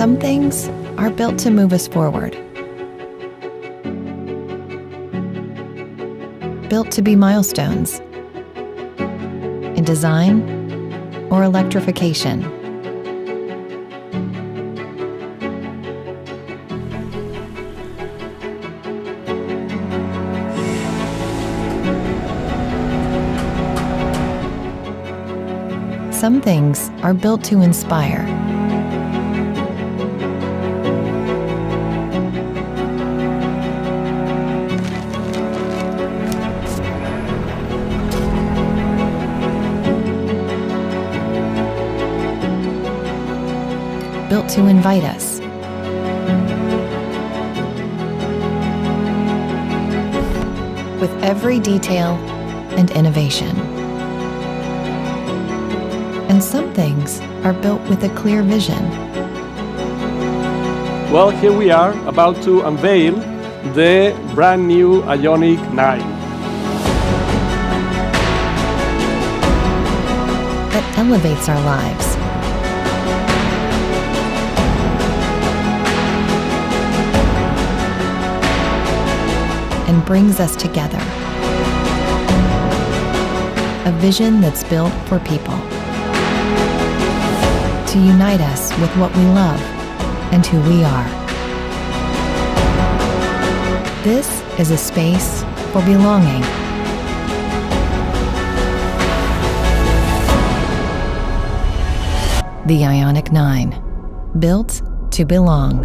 Some things are built to move us forward. Built to be milestones in design or electrification. Some things are built to inspire. Built to invite us. With every detail and innovation. And some things are built with a clear vision. Well, here we are about to unveil the brand new IONIQ 9. That elevates our lives. And brings us together. A vision that's built for people. To unite us with what we love and who we are. This is a space for belonging. The IONIQ 9, built to belong.